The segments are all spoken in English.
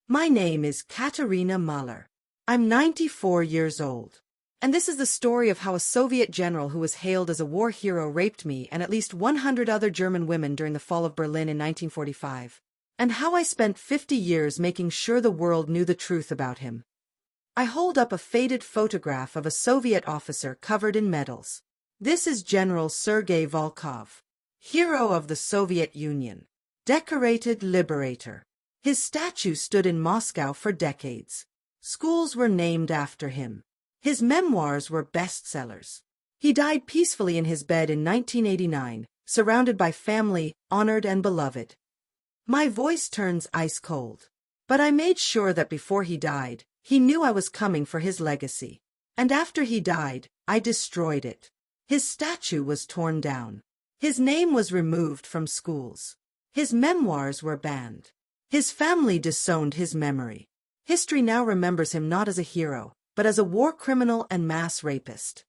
My name is Katerina Muller. I'm 94 years old. And this is the story of how a Soviet general who was hailed as a war hero raped me and at least 100 other German women during the fall of Berlin in 1945. And how I spent 50 years making sure the world knew the truth about him. I hold up a faded photograph of a Soviet officer covered in medals. This is General Sergei Volkov, hero of the Soviet Union, decorated liberator. His statue stood in Moscow for decades. Schools were named after him. His memoirs were bestsellers. He died peacefully in his bed in 1989, surrounded by family, honored and beloved. My voice turns ice cold. But I made sure that before he died, he knew I was coming for his legacy. And after he died, I destroyed it. His statue was torn down. His name was removed from schools. His memoirs were banned. His family disowned his memory. History now remembers him not as a hero, but as a war criminal and mass rapist.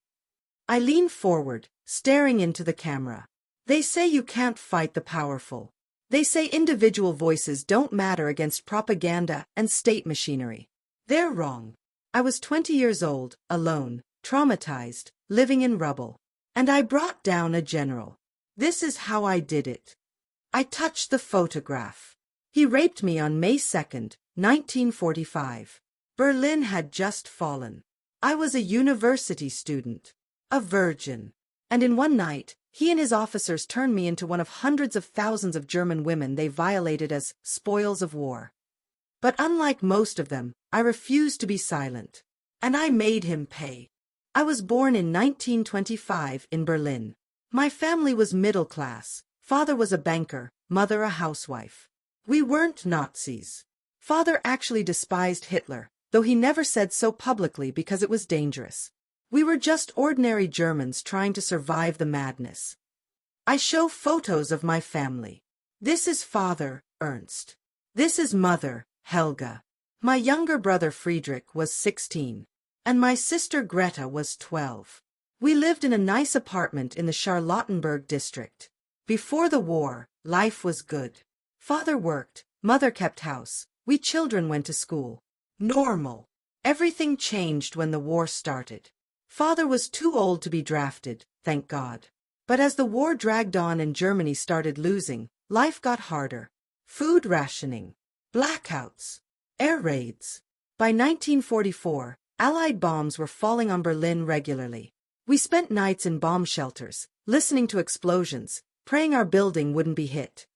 I lean forward, staring into the camera. They say you can't fight the powerful. They say individual voices don't matter against propaganda and state machinery. They're wrong. I was 20 years old, alone, traumatized, living in rubble. And I brought down a general. This is how I did it. I touched the photograph. He raped me on May 2nd, 1945. Berlin had just fallen. I was a university student, a virgin. And in one night, he and his officers turned me into one of hundreds of thousands of German women they violated as spoils of war. But unlike most of them, I refused to be silent. And I made him pay. I was born in 1925 in Berlin. My family was middle class. Father was a banker, mother a housewife. We weren't Nazis. Father actually despised Hitler, though he never said so publicly because it was dangerous. We were just ordinary Germans trying to survive the madness. I show photos of my family. This is father, Ernst. This is mother, Helga. My younger brother Friedrich was 16, and my sister Greta was 12. We lived in a nice apartment in the Charlottenburg district. Before the war, life was good. Father worked, mother kept house, we children went to school. Normal. Everything changed when the war started. Father was too old to be drafted, thank God. But as the war dragged on and Germany started losing, life got harder. Food rationing, blackouts, air raids. By 1944, Allied bombs were falling on Berlin regularly. We spent nights in bomb shelters, listening to explosions, praying our building wouldn't be hit.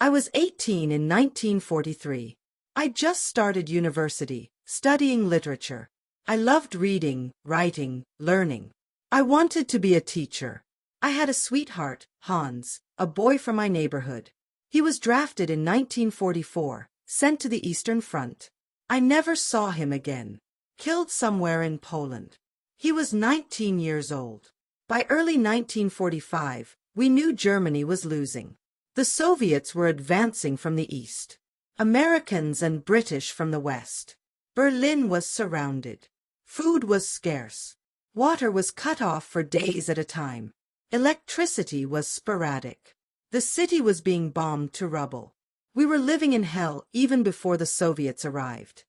I was 18 in 1943. I just started university, studying literature. I loved reading, writing, learning. I wanted to be a teacher. I had a sweetheart, Hans, a boy from my neighborhood. He was drafted in 1944, sent to the Eastern Front. I never saw him again. Killed somewhere in Poland. He was 19 years old. By early 1945, we knew Germany was losing. The Soviets were advancing from the east. Americans and British from the west. Berlin was surrounded. Food was scarce. Water was cut off for days at a time. Electricity was sporadic. The city was being bombed to rubble. We were living in hell even before the Soviets arrived.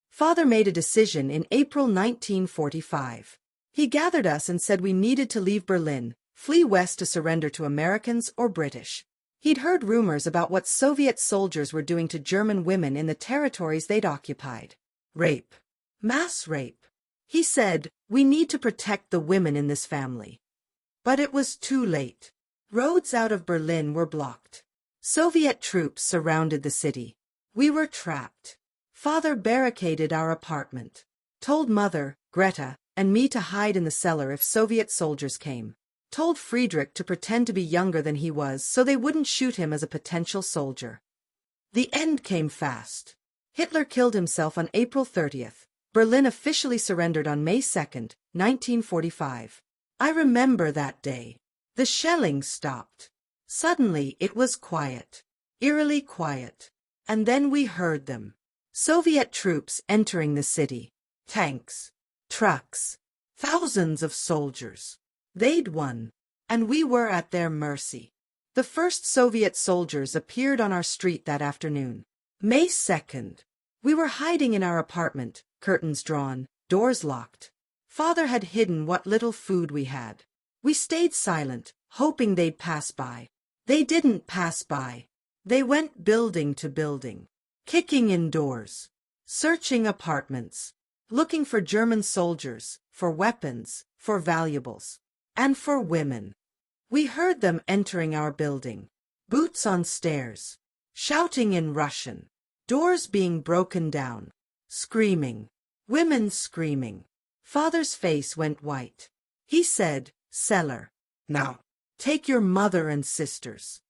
Father made a decision in April 1945. He gathered us and said we needed to leave Berlin, flee west to surrender to Americans or British. He'd heard rumors about what Soviet soldiers were doing to German women in the territories they'd occupied. Rape. Mass rape. He said, we need to protect the women in this family. But it was too late. Roads out of Berlin were blocked. Soviet troops surrounded the city. We were trapped. Father barricaded our apartment. Told Mother, Greta, and me to hide in the cellar if Soviet soldiers came. Told Friedrich to pretend to be younger than he was so they wouldn't shoot him as a potential soldier. The end came fast. Hitler killed himself on April 30th. Berlin officially surrendered on May 2nd, 1945. I remember that day. The shelling stopped. Suddenly it was quiet. Eerily quiet. And then we heard them. Soviet troops entering the city. Tanks. Trucks. Thousands of soldiers. They'd won. And we were at their mercy. The first Soviet soldiers appeared on our street that afternoon. May 2nd. We were hiding in our apartment, curtains drawn, doors locked. Father had hidden what little food we had. We stayed silent, hoping they'd pass by. They didn't pass by. They went building to building, kicking in doors, searching apartments, looking for German soldiers, for weapons, for valuables, and for women. We heard them entering our building, boots on stairs, shouting in Russian, doors being broken down, screaming, women screaming. Father's face went white. He said, "Cellar, now, take your mother and sisters."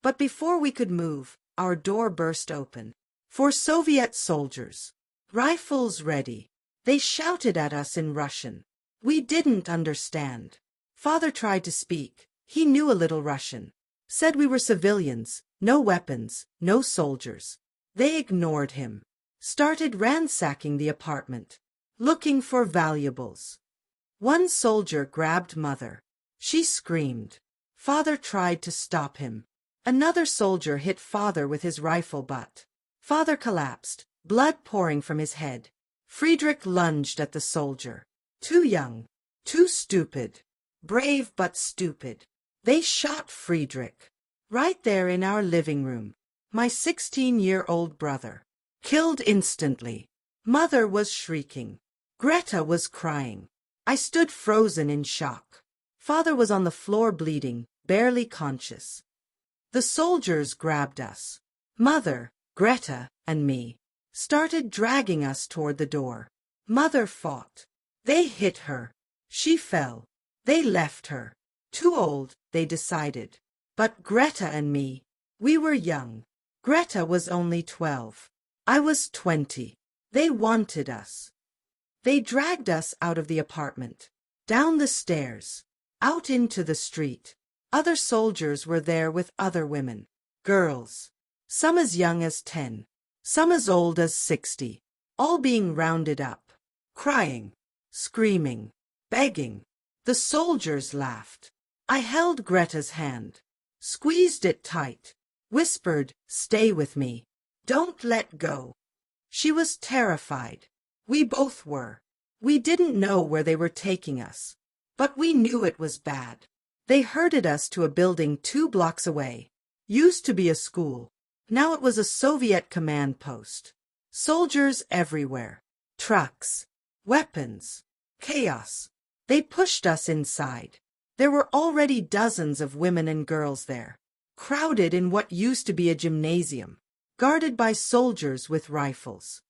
But before we could move, our door burst open. For Soviet soldiers, rifles ready. They shouted at us in Russian. We didn't understand. Father tried to speak. He knew a little Russian. Said we were civilians, no weapons, no soldiers. They ignored him. Started ransacking the apartment, looking for valuables. One soldier grabbed Mother. She screamed. Father tried to stop him. Another soldier hit Father with his rifle butt. Father collapsed, blood pouring from his head. Friedrich lunged at the soldier. Too young, too stupid. Brave but stupid. They shot Friedrich. Right there in our living room. My 16-year-old brother. Killed instantly. Mother was shrieking. Greta was crying. I stood frozen in shock. Father was on the floor bleeding, barely conscious. The soldiers grabbed us. Mother, Greta, and me. Started dragging us toward the door. Mother fought. They hit her. She fell. They left her. Too old, they decided. But Greta and me, we were young. Greta was only 12. I was 20. They wanted us. They dragged us out of the apartment, down the stairs, out into the street. Other soldiers were there with other women, girls, some as young as 10, some as old as 60, all being rounded up, crying, screaming, begging. The soldiers laughed. I held Greta's hand, squeezed it tight, whispered, "Stay with me. Don't let go." She was terrified. We both were. We didn't know where they were taking us, but we knew it was bad. They herded us to a building 2 blocks away. Used to be a school. Now it was a Soviet command post. Soldiers everywhere. Trucks. Weapons. Chaos. They pushed us inside. There were already dozens of women and girls there, crowded in what used to be a gymnasium, guarded by soldiers with rifles.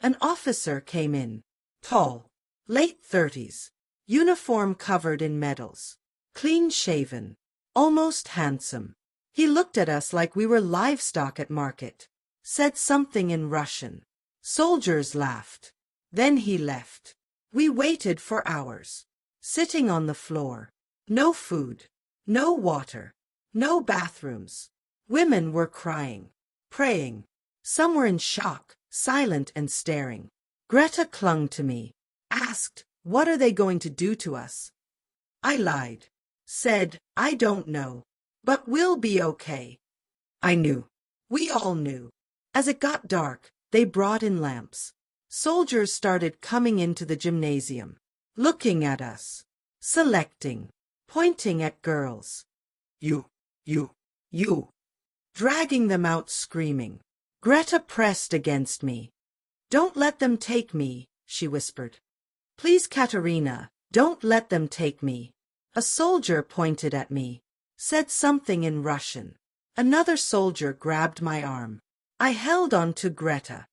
An officer came in, tall, late 30s, uniform covered in medals, clean-shaven, almost handsome. He looked at us like we were livestock at market, said something in Russian. Soldiers laughed. Then he left. We waited for hours, sitting on the floor. No food, no water, no bathrooms. Women were crying, praying. Some were in shock, silent and staring. Greta clung to me, asked, "What are they going to do to us?" I lied, said, "I don't know, but we'll be okay." I knew. We all knew. As it got dark, they brought in lamps. Soldiers started coming into the gymnasium, looking at us, selecting, pointing at girls. You, you. Dragging them out screaming. Greta pressed against me. "Don't let them take me," she whispered. "Please, Katerina, don't let them take me." A soldier pointed at me, said something in Russian. Another soldier grabbed my arm. I held on to Greta.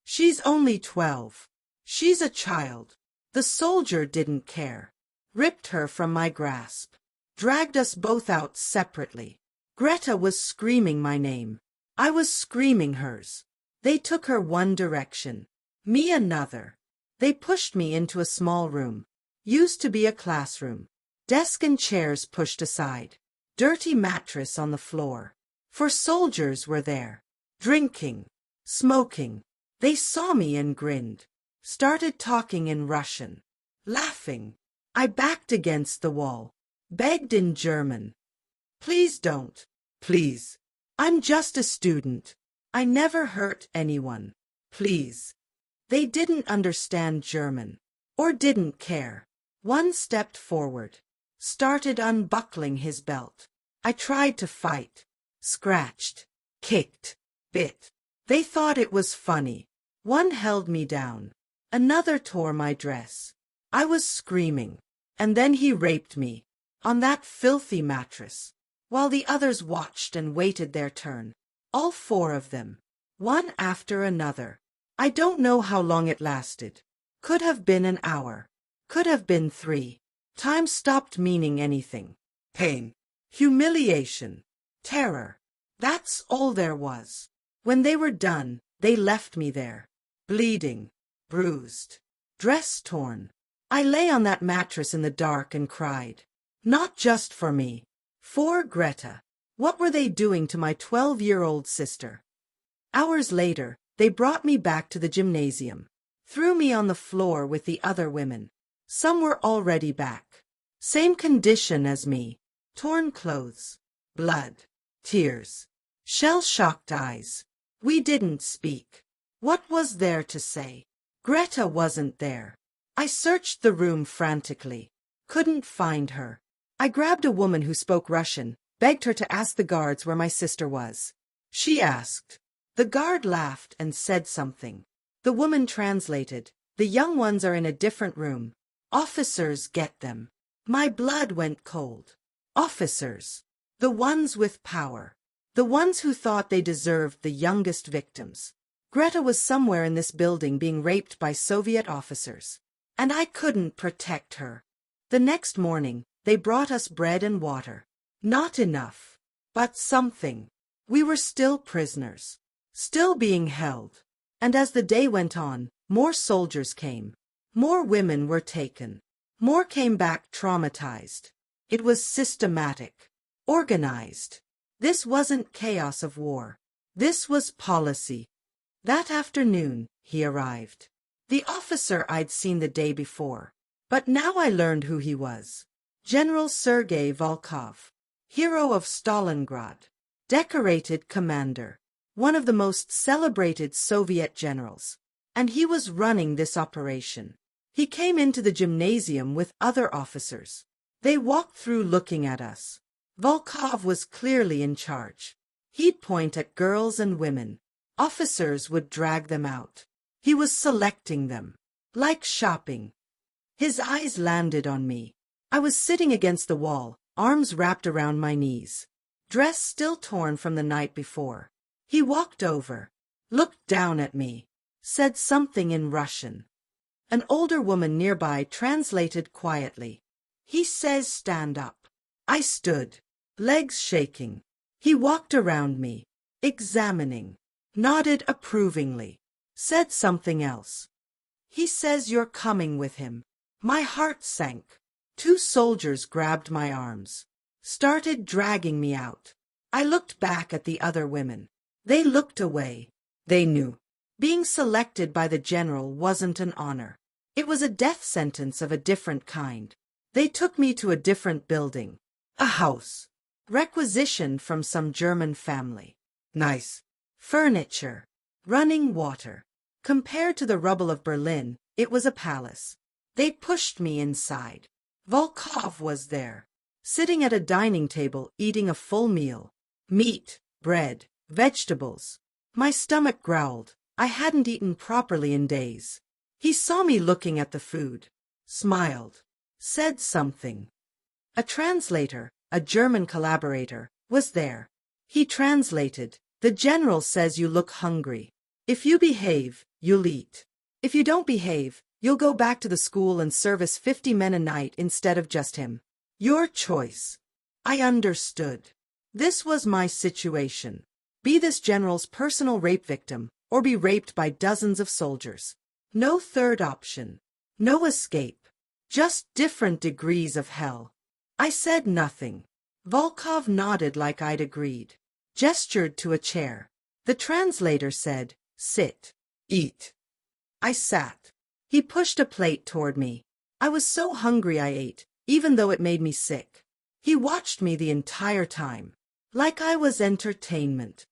"She's only 12. She's a child." The soldier didn't care. Ripped her from my grasp. Dragged us both out separately. Greta was screaming my name. I was screaming hers. They took her one direction, me another. They pushed me into a small room. Used to be a classroom. Desk and chairs pushed aside. Dirty mattress on the floor. For soldiers were there. Drinking. Smoking. They saw me and grinned. Started talking in Russian. Laughing. I backed against the wall. Begged in German. "Please don't. Please. I'm just a student. I never hurt anyone. please. They didn't understand German. Or didn't care. One stepped forward. Started unbuckling his belt. I tried to fight. Scratched. Kicked. Bit. They thought it was funny. One held me down. Another tore my dress. I was screaming. And then he raped me. On that filthy mattress. While the others watched and waited their turn. All four of them. One after another. I don't know how long it lasted. Could have been an hour. Could have been 3. Time stopped meaning anything. Pain. Humiliation. Terror. That's all there was. When they were done, they left me there. Bleeding. Bruised. Dress torn. I lay on that mattress in the dark and cried. Not just for me. For Greta. What were they doing to my 12-year-old sister? Hours later, they brought me back to the gymnasium. Threw me on the floor with the other women. Some were already back. Same condition as me. Torn clothes. Blood. Tears. Shell-shocked eyes. We didn't speak. What was there to say? Greta wasn't there. I searched the room frantically. Couldn't find her. I grabbed a woman who spoke Russian, begged her to ask the guards where my sister was. She asked. The guard laughed and said something. The woman translated. The young ones are in a different room. Officers get them. My blood went cold. Officers. The ones with power. The ones who thought they deserved the youngest victims. Greta was somewhere in this building being raped by Soviet officers. And I couldn't protect her. The next morning, they brought us bread and water. Not enough. But something. We were still prisoners. Still being held. And as the day went on, more soldiers came. More women were taken. More came back traumatized. It was systematic. Organized. This wasn't chaos of war. This was policy. That afternoon, he arrived. The officer I'd seen the day before. But now I learned who he was. General Sergei Volkov. Hero of Stalingrad. Decorated commander. One of the most celebrated Soviet generals. And he was running this operation. He came into the gymnasium with other officers. They walked through looking at us. Volkov was clearly in charge. He'd point at girls and women. Officers would drag them out. He was selecting them. Like shopping. His eyes landed on me. I was sitting against the wall, arms wrapped around my knees. Dress still torn from the night before. He walked over, looked down at me, said something in Russian. An older woman nearby translated quietly. He says stand up. I stood, legs shaking. He walked around me, examining, nodded approvingly, said something else. He says you're coming with him. My heart sank. 2 soldiers grabbed my arms, started dragging me out. I looked back at the other women. They looked away. They knew. Being selected by the general wasn't an honor. It was a death sentence of a different kind. They took me to a different building. A house. Requisitioned from some German family. Nice. Furniture. Running water. Compared to the rubble of Berlin, it was a palace. They pushed me inside. Volkov was there. Sitting at a dining table eating a full meal. Meat, bread, vegetables. My stomach growled. I hadn't eaten properly in days. He saw me looking at the food. Smiled. Said something. A translator, a German collaborator, was there. He translated. The general says you look hungry. If you behave, you'll eat. If you don't behave, you'll go back to the school and service 50 men a night instead of just him. Your choice. I understood. This was my situation. Be this general's personal rape victim, or be raped by dozens of soldiers. No third option. No escape. Just different degrees of hell. I said nothing. Volkov nodded like I'd agreed. Gestured to a chair. The translator said, sit. Eat. I sat. He pushed a plate toward me. I was so hungry I ate, even though it made me sick. He watched me the entire time. Like I was entertainment.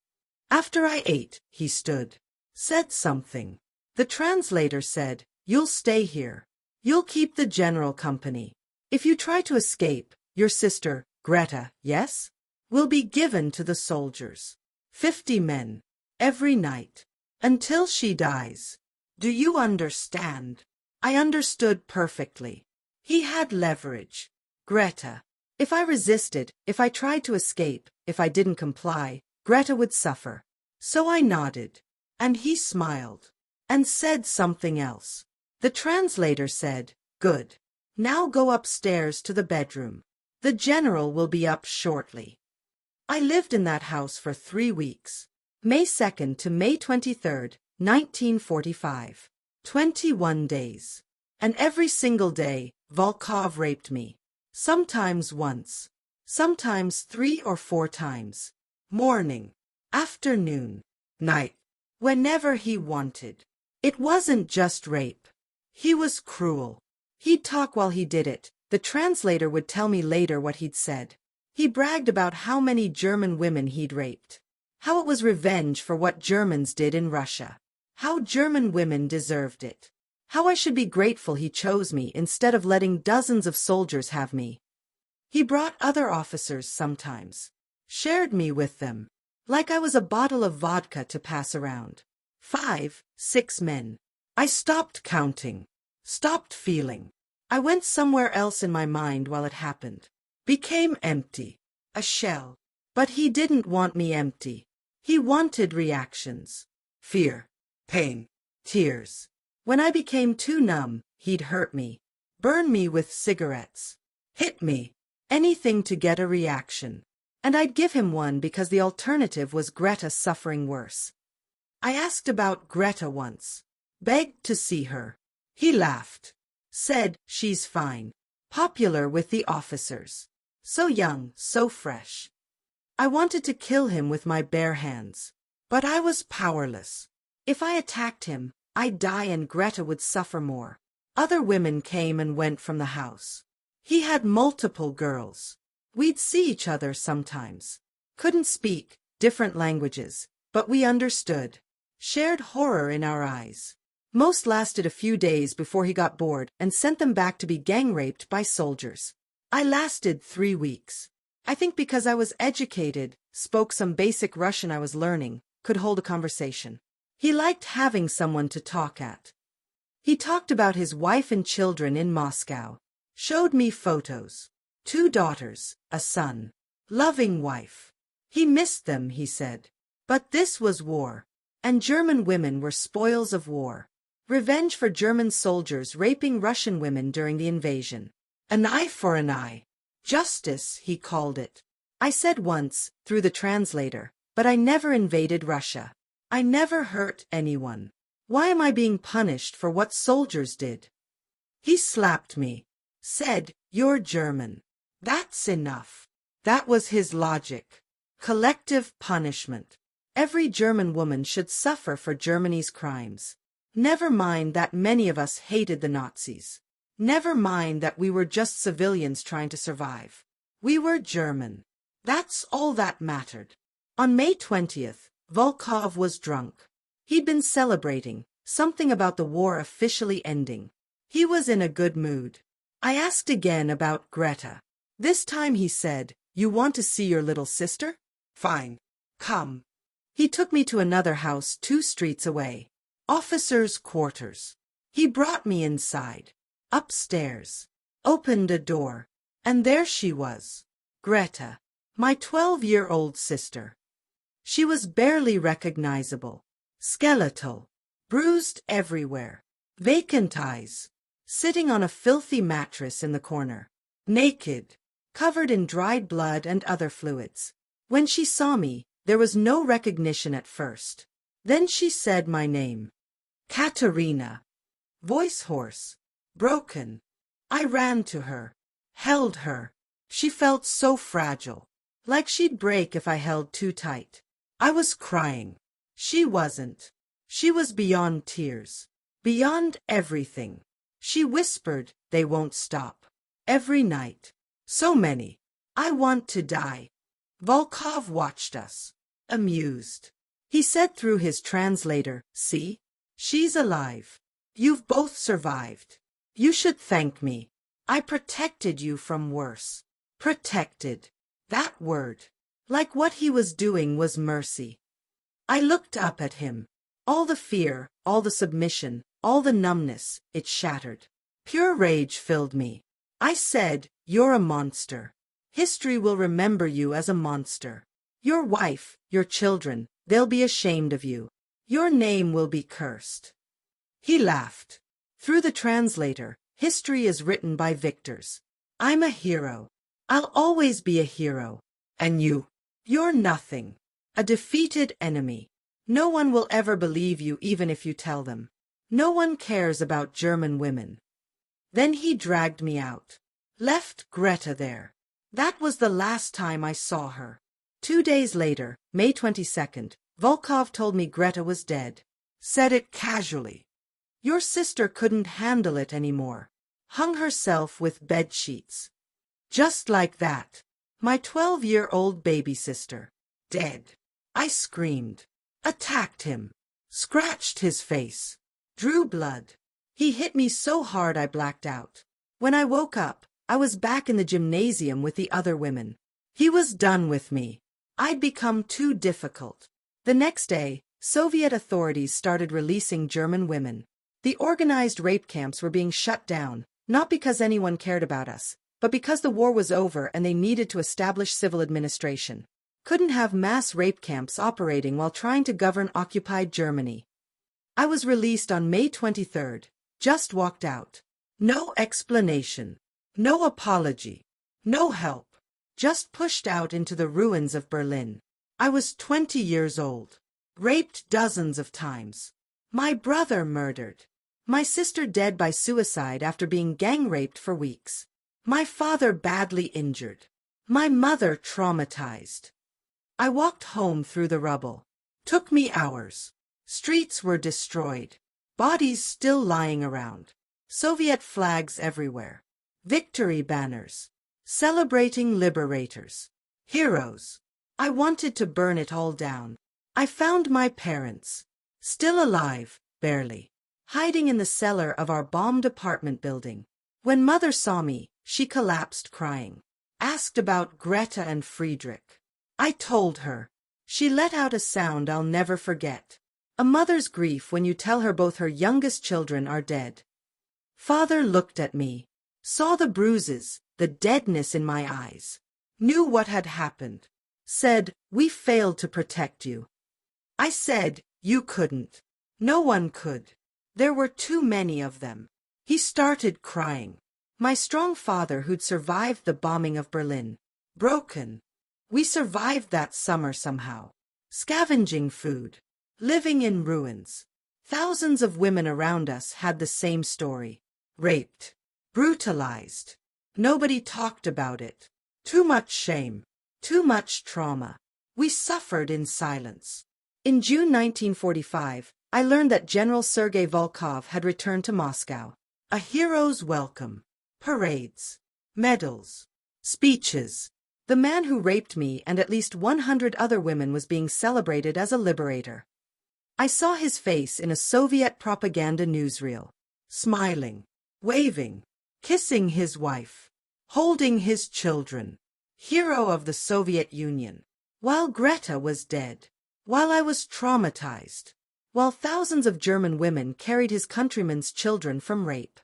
After I ate, he stood. said something. The translator said, "You'll stay here. You'll keep the general company. If you try to escape, your sister, Greta, yes, will be given to the soldiers. 50 men. Every night. Until she dies. Do you understand?" I understood perfectly. He had leverage. Greta. If I resisted, if I tried to escape, if I didn't comply, Greta would suffer. So I nodded. And he smiled. And said something else. The translator said, "Good. Now go upstairs to the bedroom. The general will be up shortly." I lived in that house for 3 weeks. May 2nd to May 23rd, 1945. 21 days. And every single day, Volkov raped me. Sometimes once. Sometimes 3 or 4 times. Morning. Afternoon. Night. Whenever he wanted. It wasn't just rape. He was cruel. He'd talk while he did it. The translator would tell me later what he'd said. He bragged about how many German women he'd raped. How it was revenge for what Germans did in Russia. How German women deserved it. How I should be grateful he chose me instead of letting dozens of soldiers have me. He brought other officers sometimes. Shared me with them. Like I was a bottle of vodka to pass around. 5, 6 men. I stopped counting. Stopped feeling. I went somewhere else in my mind while it happened. Became empty. A shell. But he didn't want me empty. He wanted reactions. Fear. Pain. Tears. When I became too numb, he'd hurt me. Burn me with cigarettes. Hit me. Anything to get a reaction. And I'd give him one because the alternative was Greta suffering worse. I asked about Greta once. Begged to see her. He laughed. Said, "She's fine. Popular with the officers. So young, so fresh." I wanted to kill him with my bare hands. But I was powerless. If I attacked him, I'd die and Greta would suffer more. Other women came and went from the house. He had multiple girls. We'd see each other sometimes. Couldn't speak, different languages, but we understood. Shared horror in our eyes. Most lasted a few days before he got bored and sent them back to be gang-raped by soldiers. I lasted 3 weeks. I think because I was educated, spoke some basic Russian I was learning, could hold a conversation. He liked having someone to talk at. He talked about his wife and children in Moscow. Showed me photos. 2 daughters, a son. Loving wife. He missed them, he said. But this was war. And German women were spoils of war. Revenge for German soldiers raping Russian women during the invasion. An eye for an eye. Justice, he called it. I said once, through the translator, but I never invaded Russia. I never hurt anyone. Why am I being punished for what soldiers did? He slapped me. Said, "You're German. That's enough." That was his logic. Collective punishment. Every German woman should suffer for Germany's crimes. Never mind that many of us hated the Nazis. Never mind that we were just civilians trying to survive. We were German. That's all that mattered. On May 20th, Volkov was drunk. He'd been celebrating, something about the war officially ending. He was in a good mood. I asked again about Greta. This time he said, "You want to see your little sister? Fine. Come." He took me to another house 2 streets away. Officers' quarters. He brought me inside. Upstairs. Opened a door. And there she was. Greta. My 12-year-old sister. She was barely recognizable. Skeletal. Bruised everywhere. Vacant eyes. Sitting on a filthy mattress in the corner. Naked. Covered in dried blood and other fluids. When she saw me, there was no recognition at first. Then she said my name. Katerina. Voice hoarse. Broken. I ran to her. Held her. She felt so fragile. Like she'd break if I held too tight. I was crying. She wasn't. She was beyond tears. Beyond everything. She whispered, "They won't stop." Every night. So many. I want to die. Volkov watched us. Amused. He said through his translator, "See? She's alive. You've both survived. You should thank me. I protected you from worse." Protected. That word. Like what he was doing was mercy. I looked up at him. All the fear, all the submission, all the numbness, it shattered. Pure rage filled me. I said, "You're a monster. History will remember you as a monster. Your wife, your children, they'll be ashamed of you. Your name will be cursed." He laughed. Through the translator, history is written by victors. I'm a hero. I'll always be a hero. And you're nothing. A defeated enemy. No one will ever believe you even if you tell them. No one cares about German women. Then he dragged me out. Left Greta there. That was the last time I saw her. 2 days later, May 22nd, Volkov told me Greta was dead. Said it casually. Your sister couldn't handle it anymore. Hung herself with bed sheets. Just like that. My 12-year-old baby sister. Dead. I screamed. Attacked him. Scratched his face. Drew blood. He hit me so hard I blacked out. When I woke up, I was back in the gymnasium with the other women. He was done with me. I'd become too difficult. The next day, Soviet authorities started releasing German women. The organized rape camps were being shut down, not because anyone cared about us, but because the war was over and they needed to establish civil administration. Couldn't have mass rape camps operating while trying to govern occupied Germany. I was released on May 23rd, just walked out. No explanation. No apology. No help. Just pushed out into the ruins of Berlin. I was 20 years old. Raped dozens of times. My brother murdered. My sister dead by suicide after being gang raped for weeks. My father badly injured. My mother traumatized. I walked home through the rubble. Took me hours. Streets were destroyed. Bodies still lying around. Soviet flags everywhere. Victory banners. Celebrating liberators. Heroes. I wanted to burn it all down. I found my parents. Still alive, barely. Hiding in the cellar of our bombed apartment building. When Mother saw me, she collapsed crying. Asked about Greta and Friedrich. I told her. She let out a sound I'll never forget. A mother's grief when you tell her both her youngest children are dead. Father looked at me. Saw the bruises, the deadness in my eyes. Knew what had happened. Said, "We failed to protect you." I said, "You couldn't. No one could. There were too many of them." He started crying. My strong father who'd survived the bombing of Berlin. Broken. We survived that summer somehow. Scavenging food. Living in ruins. Thousands of women around us had the same story. Raped. Brutalized. Nobody talked about it. Too much shame. Too much trauma. We suffered in silence. In June 1945, I learned that General Sergei Volkov had returned to Moscow. A hero's welcome. Parades. Medals. Speeches. The man who raped me and at least 100 other women was being celebrated as a liberator. I saw his face in a Soviet propaganda newsreel. Smiling. Waving. Kissing his wife. Holding his children. Hero of the Soviet Union. While Greta was dead. While I was traumatized. While thousands of German women carried his countrymen's children from rape.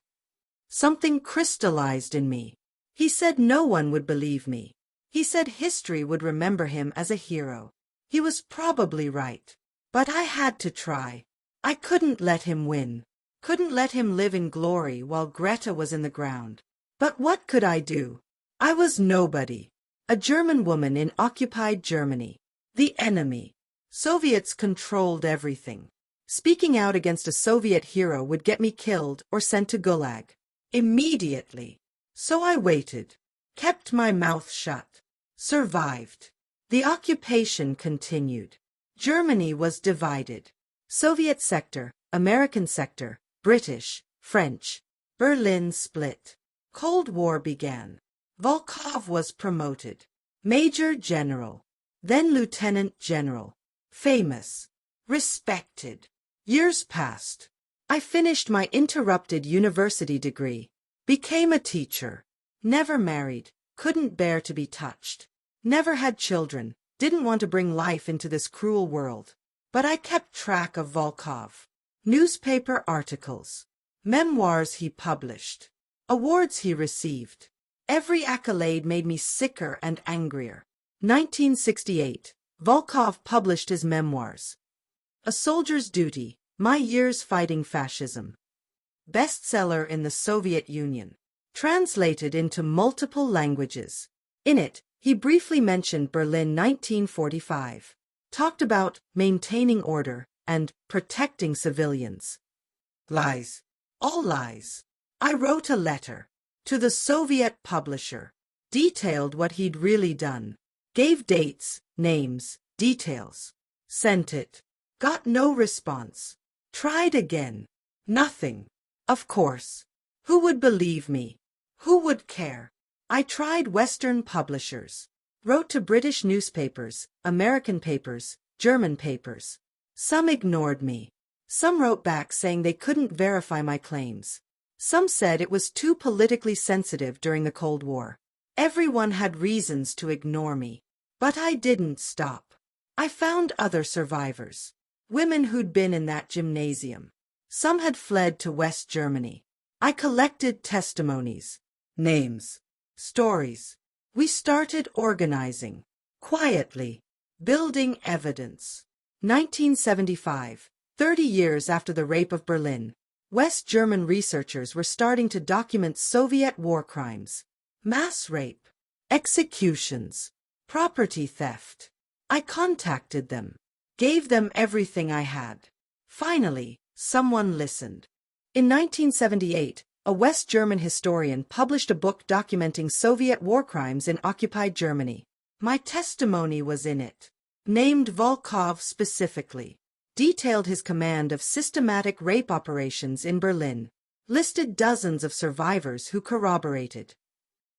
Something crystallized in me. He said no one would believe me. He said history would remember him as a hero. He was probably right. But I had to try. I couldn't let him win. Couldn't let him live in glory while Greta was in the ground. But what could I do? I was nobody. A German woman in occupied Germany. The enemy. Soviets controlled everything. Speaking out against a Soviet hero would get me killed or sent to Gulag. Immediately. So I waited. Kept my mouth shut. Survived. The occupation continued. Germany was divided. Soviet sector, American sector, British, French. Berlin split. Cold War began. Volkov was promoted. Major General. Then Lieutenant General. Famous. respected. Years passed. I finished my interrupted university degree, became a teacher, never married, couldn't bear to be touched, never had children, didn't want to bring life into this cruel world. But I kept track of Volkov. Newspaper articles, memoirs he published, awards he received. Every accolade made me sicker and angrier. 1968, Volkov published his memoirs. A Soldier's Duty, My Years Fighting Fascism. Bestseller in the Soviet Union. Translated into multiple languages. In it, he briefly mentioned Berlin 1945. Talked about maintaining order and protecting civilians. Lies. All lies. I wrote a letter to the Soviet publisher, detailed what he'd really done, gave dates, names, details, sent it, got no response, tried again, nothing. Of course. Who would believe me? Who would care? I tried Western publishers, wrote to British newspapers, American papers, German papers. Some ignored me. Some wrote back saying they couldn't verify my claims. Some said it was too politically sensitive during the Cold War. Everyone had reasons to ignore me. But I didn't stop. I found other survivors. Women who'd been in that gymnasium. Some had fled to West Germany. I collected testimonies, names, stories. We started organizing, quietly, building evidence. 1975, 30 years after the rape of Berlin, West German researchers were starting to document Soviet war crimes, mass rape, executions, property theft. I contacted them, gave them everything I had. Finally, someone listened. In 1978, a West German historian published a book documenting Soviet war crimes in occupied Germany. My testimony was in it. Named Volkov specifically, detailed his command of systematic rape operations in Berlin, listed dozens of survivors who corroborated.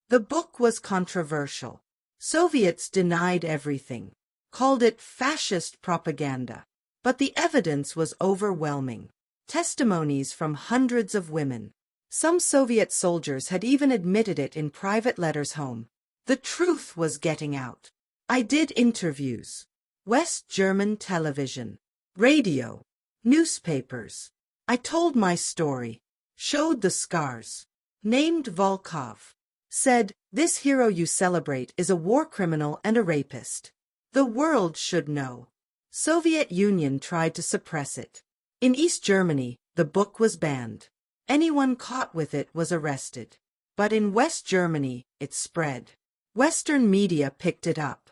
The book was controversial. Soviets denied everything, called it fascist propaganda. But the evidence was overwhelming. Testimonies from hundreds of women. Some Soviet soldiers had even admitted it in private letters home. The truth was getting out. I did interviews. West German television, radio, newspapers. I told my story, showed the scars, named Volkov, said, "This hero you celebrate is a war criminal and a rapist. The world should know." Soviet Union tried to suppress it. In East Germany, the book was banned. Anyone caught with it was arrested. But in West Germany, it spread. Western media picked it up.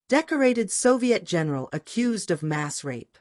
Decorated Soviet general accused of mass rape.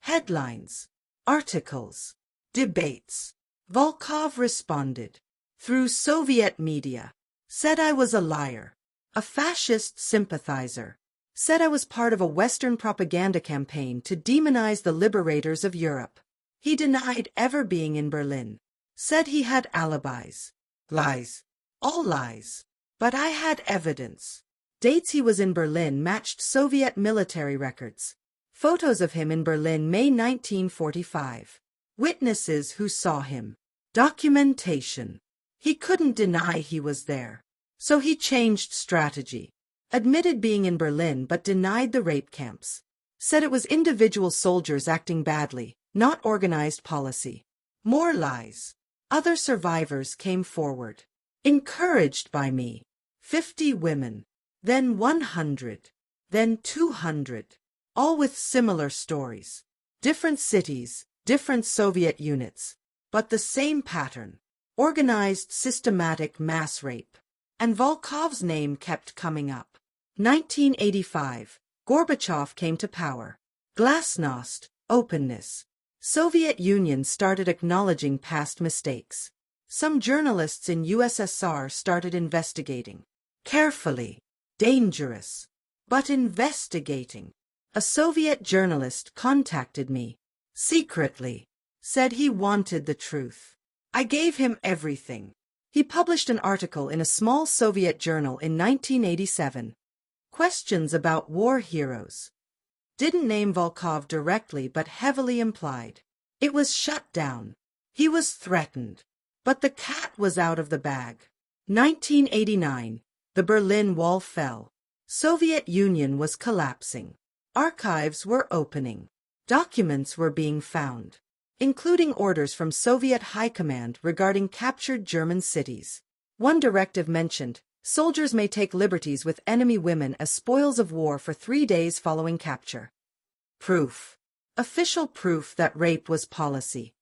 Headlines, articles, debates. Volkov responded through Soviet media. Said I was a liar, a fascist sympathizer. Said I was part of a Western propaganda campaign to demonize the liberators of Europe. He denied ever being in Berlin. Said he had alibis. Lies. All lies. But I had evidence. Dates he was in Berlin matched Soviet military records. Photos of him in Berlin, May 1945. Witnesses who saw him. Documentation. He couldn't deny he was there. So he changed strategy. Admitted being in Berlin but denied the rape camps. Said it was individual soldiers acting badly, not organized policy. More lies. Other survivors came forward. Encouraged by me. 50 women. Then 100. Then 200. All with similar stories. Different cities, different Soviet units. But the same pattern. Organized systematic mass rape. And Volkov's name kept coming up. 1985. Gorbachev came to power. Glasnost, openness. Soviet Union started acknowledging past mistakes. Some journalists in USSR started investigating. Carefully. Dangerous. But investigating. A Soviet journalist contacted me. Secretly. Said he wanted the truth. I gave him everything. He published an article in a small Soviet journal in 1987. Questions about war heroes. Didn't name Volkov directly but heavily implied. It was shut down. He was threatened. But the cat was out of the bag. 1989. The Berlin Wall fell. Soviet Union was collapsing. Archives were opening. Documents were being found, including orders from Soviet High Command regarding captured German cities. One directive mentioned, soldiers may take liberties with enemy women as spoils of war for 3 days following capture. Proof. Official proof that rape was policy.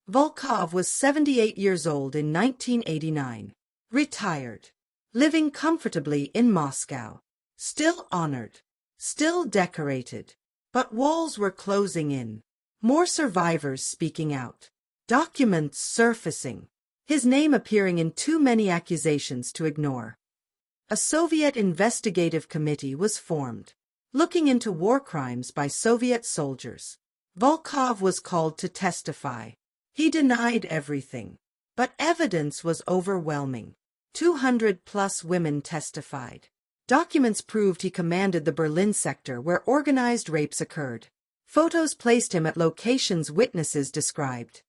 Volkov was 78 years old in 1989. Retired. Living comfortably in Moscow. Still honored. Still decorated. But walls were closing in. More survivors speaking out. Documents surfacing. His name appearing in too many accusations to ignore. A Soviet investigative committee was formed, looking into war crimes by Soviet soldiers. Volkov was called to testify. He denied everything, but evidence was overwhelming. 200+ women testified. Documents proved he commanded the Berlin sector where organized rapes occurred. Photos placed him at locations witnesses described.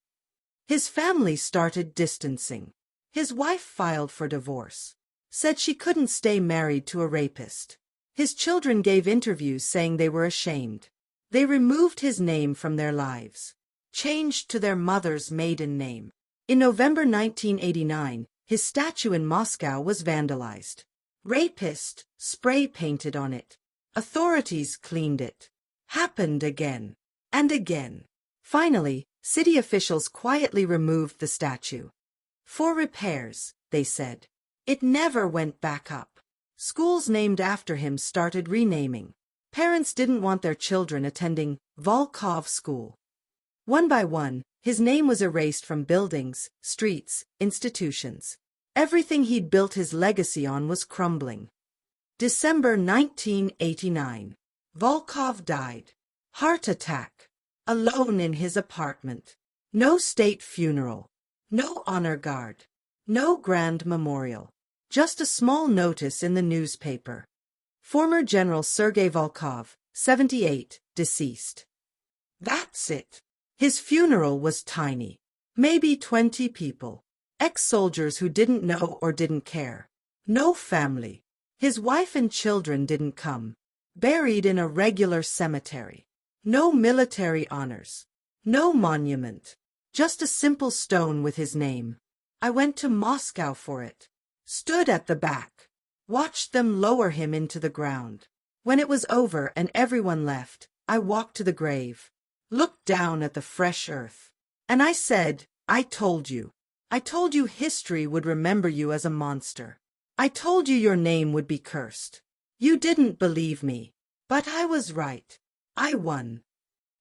His family started distancing. His wife filed for divorce. Said she couldn't stay married to a rapist. His children gave interviews saying they were ashamed. They removed his name from their lives. Changed to their mother's maiden name. In November 1989, his statue in Moscow was vandalized. Rapist spray painted on it. Authorities cleaned it. Happened again. And again. Finally, city officials quietly removed the statue. For repairs, they said. It never went back up. Schools named after him started renaming. Parents didn't want their children attending Volkov School. One by one, his name was erased from buildings, streets, institutions. Everything he'd built his legacy on was crumbling. December 1989. Volkov died. Heart attack. Alone in his apartment. No state funeral. No honor guard. No grand memorial. Just a small notice in the newspaper. Former General Sergei Volkov, 78, deceased. That's it. His funeral was tiny. Maybe 20 people. Ex-soldiers who didn't know or didn't care. No family. His wife and children didn't come. Buried in a regular cemetery. No military honors. No monument. Just a simple stone with his name. I went to Moscow for it. Stood at the back. Watched them lower him into the ground. When it was over and everyone left, I walked to the grave. Looked down at the fresh earth. And I said, I told you. I told you history would remember you as a monster. I told you your name would be cursed. You didn't believe me. But I was right. I won.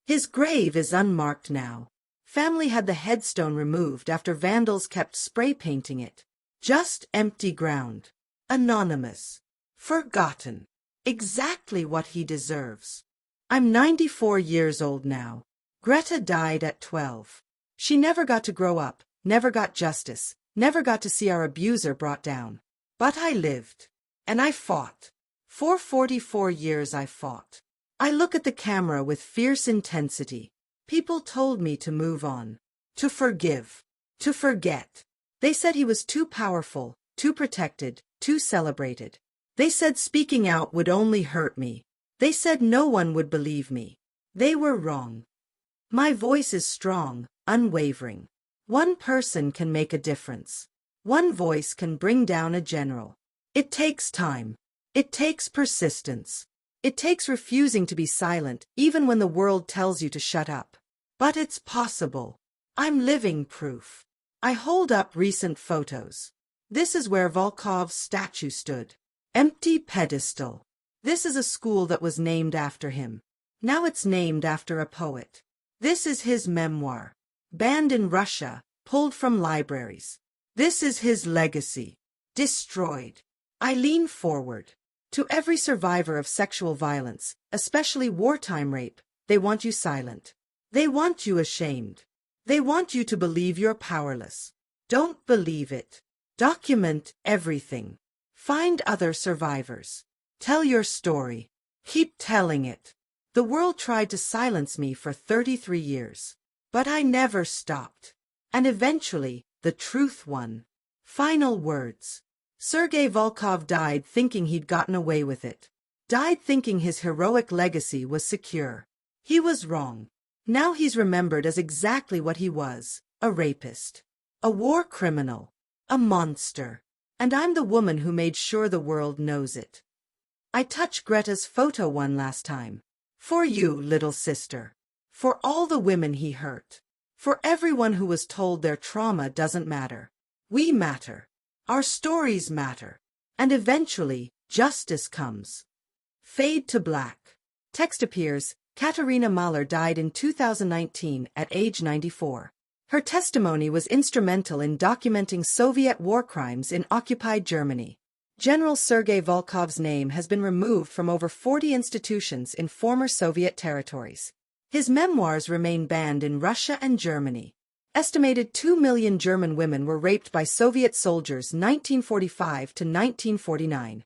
His grave is unmarked now. Family had the headstone removed after vandals kept spray painting it. Just empty ground. Anonymous. Forgotten. Exactly what he deserves. I'm 94 years old now. Greta died at 12. She never got to grow up, never got justice, never got to see our abuser brought down. But I lived. And I fought. For 44 years I fought. I look at the camera with fierce intensity. People told me to move on. To forgive. To forget. They said he was too powerful, too protected, too celebrated. They said speaking out would only hurt me. They said no one would believe me. They were wrong. My voice is strong, unwavering. One person can make a difference. One voice can bring down a general. It takes time. It takes persistence. It takes refusing to be silent even when the world tells you to shut up. But it's possible. I'm living proof. I hold up recent photos. This is where Volkov's statue stood. Empty pedestal. This is a school that was named after him. Now it's named after a poet. This is his memoir. Banned in Russia, pulled from libraries. This is his legacy. Destroyed. I lean forward. To every survivor of sexual violence, especially wartime rape, they want you silent. They want you ashamed. They want you to believe you're powerless. Don't believe it. Document everything. Find other survivors. Tell your story. Keep telling it. The world tried to silence me for 33 years. But I never stopped. And eventually, the truth won. Final words. Sergei Volkov died thinking he'd gotten away with it. Died thinking his heroic legacy was secure. He was wrong. Now he's remembered as exactly what he was, a rapist. A war criminal. A monster. And I'm the woman who made sure the world knows it. I touched Greta's photo one last time. For you, little sister. For all the women he hurt. For everyone who was told their trauma doesn't matter. We matter. Our stories matter. And eventually, justice comes. Fade to black. Text appears. Katerina Mahler died in 2019 at age 94. Her testimony was instrumental in documenting Soviet war crimes in occupied Germany. General Sergei Volkov's name has been removed from over 40 institutions in former Soviet territories. His memoirs remain banned in Russia and Germany. Estimated 2 million German women were raped by Soviet soldiers 1945 to 1949.